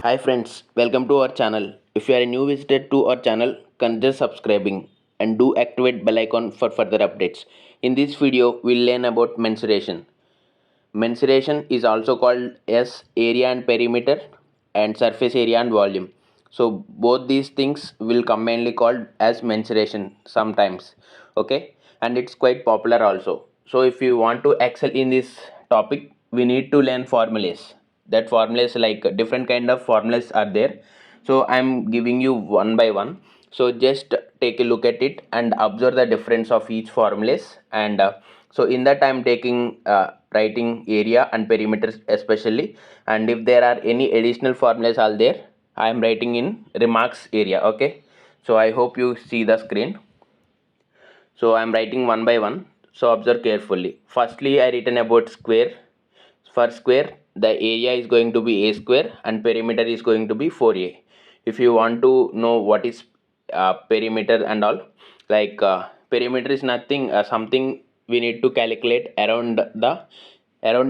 Hi friends, welcome to our channel. If you are a new visitor to our channel, consider subscribing and do activate bell icon for further updates. In this video, we'll learn about mensuration. Mensuration is also called as area and perimeter and surface area and volume. So both these things will commonly called as mensuration sometimes. Okay, and it's quite popular also. So if you want to excel in this topic, we need to learn formulas. That formulas like different kind of formulas are there. So I'm giving you one by one. So just take a look at it and observe the difference of each formulas and so in that I'm taking writing area and perimeters especially, and if there are any additional formulas are there, I am writing in remarks area. Okay, so I hope you see the screen. So I am writing one by one, so observe carefully. Firstly, I written about square. For square, the area is going to be a square and perimeter is going to be 4a. If you want to know what is perimeter and all, like perimeter is nothing, something we need to calculate around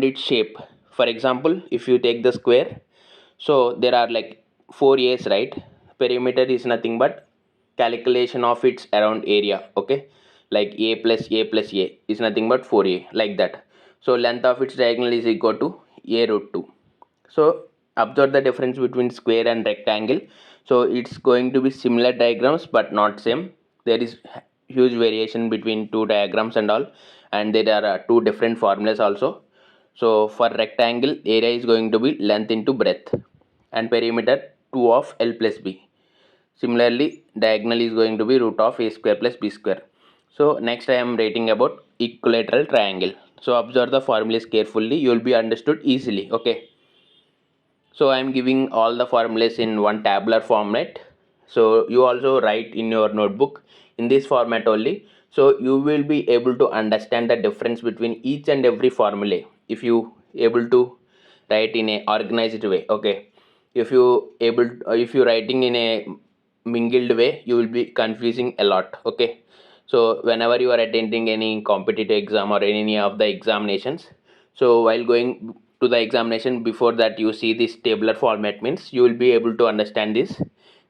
its shape. For example, if you take the square, so there are like 4a's, right? Perimeter is nothing but calculation of its around area. Okay, like a plus a is nothing but 4a, like that. So length of its diagonal is equal to a root 2. So observe the difference between square and rectangle. So it's going to be similar diagrams but not same. There is huge variation between two diagrams and all, and there are two different formulas also. So for rectangle, area is going to be length into breadth and perimeter 2 of l plus b. Similarly, diagonal is going to be root of a square plus b square. So next I am writing about equilateral triangle. So observe the formulas carefully, you will be understood easily. Okay, so I am giving all the formulas in one tabular format, so you also write in your notebook in this format only. So you will be able to understand the difference between each and every formula if you able to write in a organized way. Okay, if you writing in a mingled way, you will be confusing a lot. Okay, so whenever you are attending any competitive exam or any of the examinations, so while going to the examination, before that you see this tabular format, means you will be able to understand this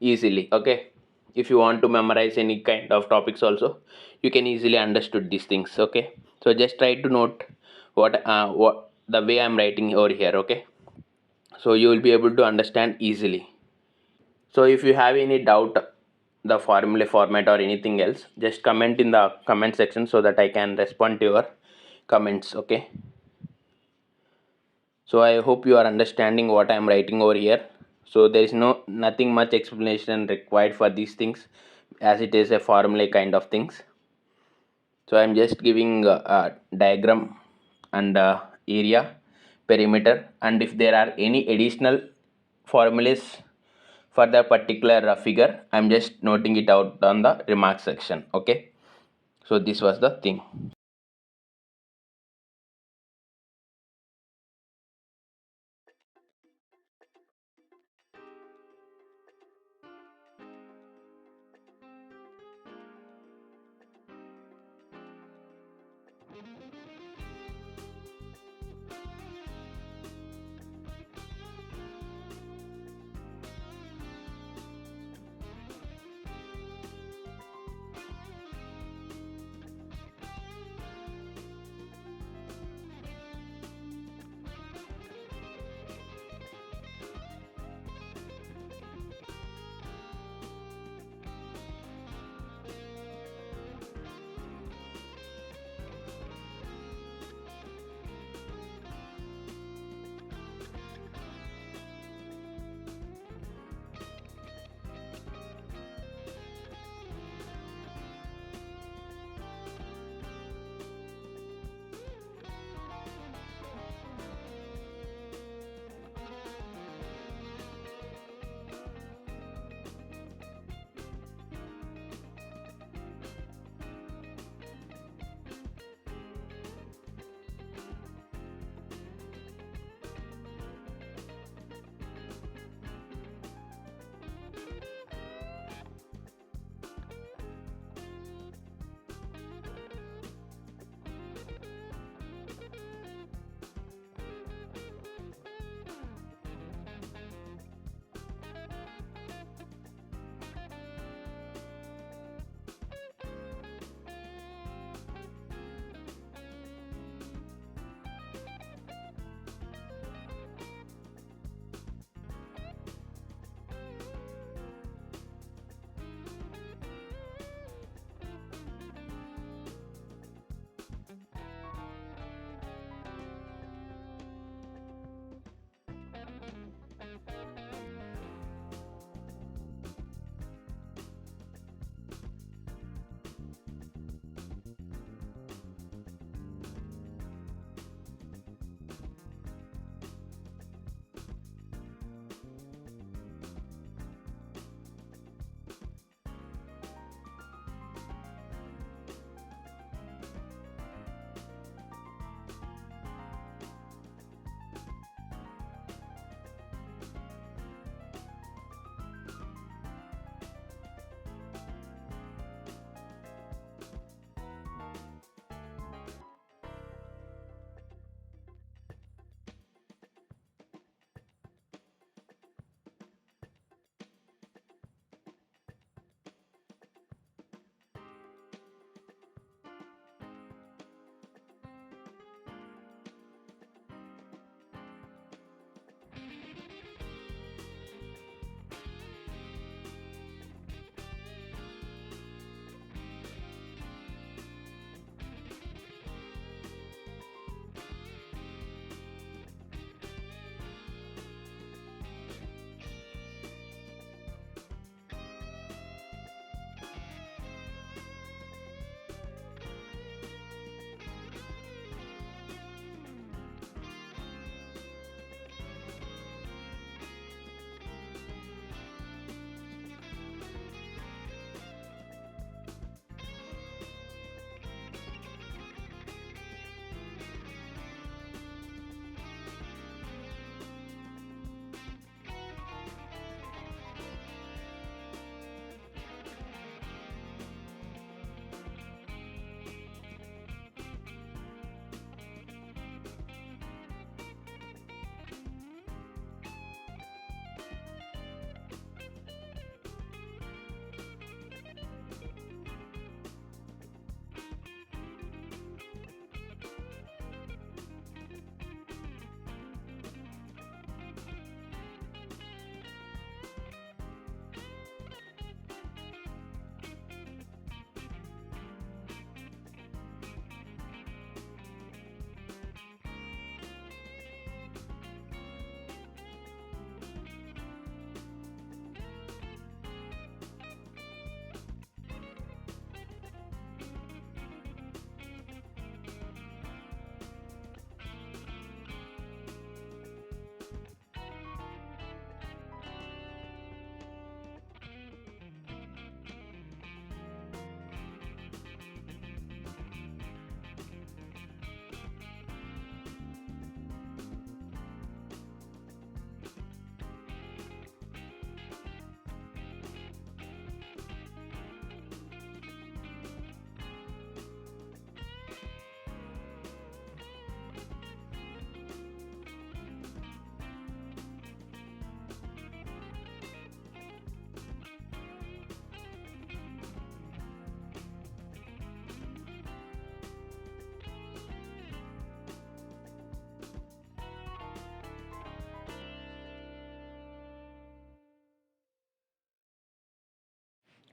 easily. Okay, if you want to memorize any kind of topics also, you can easily understood these things. Okay, so just try to note what the way I'm writing over here. Okay, so you will be able to understand easily. So if you have any doubt the formula format or anything else, just comment in the comment section so that I can respond to your comments. Okay, so I hope you are understanding what I am writing over here. So there is nothing much explanation required for these things, as it is a formula kind of things. So I am just giving a diagram and area, perimeter, and if there are any additional formulas for the particular figure, I'm just noting it out on the remark section. Okay, so this was the thing.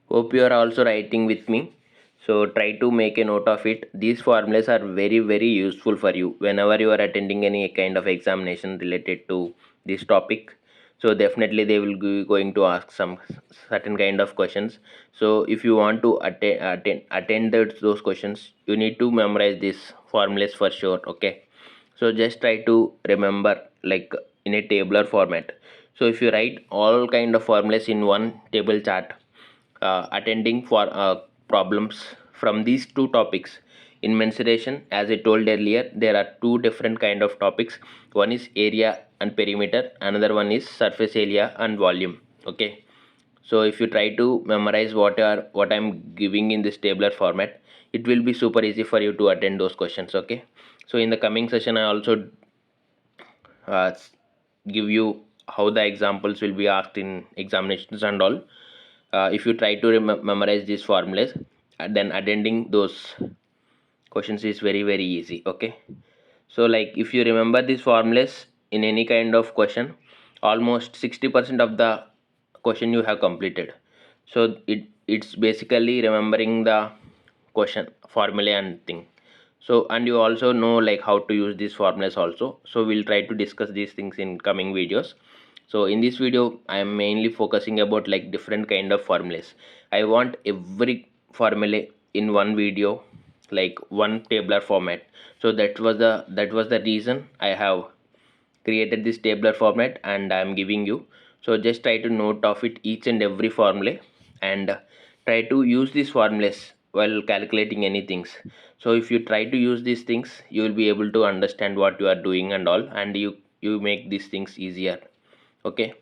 Hope you are also writing with me. So try to make a note of it. These formulas are very very useful for you whenever you are attending any kind of examination related to this topic. So definitely they will be going to ask some certain kind of questions. So if you want to attend those questions, you need to memorize these formulas for sure. Okay. So just try to remember like in a tabular format. So if you write all kind of formulas in one table chart, attending for problems from these two topics in mensuration, as I told earlier, there are two different kind of topics. One is area and perimeter, another one is surface area and volume. Okay, so if you try to memorize what I'm giving in this tabular format, it will be super easy for you to attend those questions. Okay, so in the coming session I also uh, give you how the examples will be asked in examinations and all. If you try to memorize these formulas, then attending those questions is very very easy. Okay, so like if you remember these formulas in any kind of question, almost 60% of the question you have completed. So it's basically remembering the question formula and thing. So and you also know like how to use these formulas also. So we'll try to discuss these things in coming videos. So in this video I am mainly focusing about like different kind of formulas. I want every formula in one video, like one tabular format. So that was the reason I have created this tabular format and I am giving you. So just try to note of it each and every formula, and try to use these formulas while calculating any things. So if you try to use these things, you will be able to understand what you are doing and all, and you make these things easier. Okay.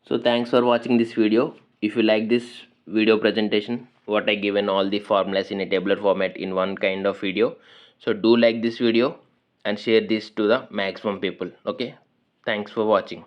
So thanks for watching this video. If you like this video presentation, what I given all the formulas in a tabular format in one kind of video, so do like this video and share this to the maximum people. Okay, thanks for watching.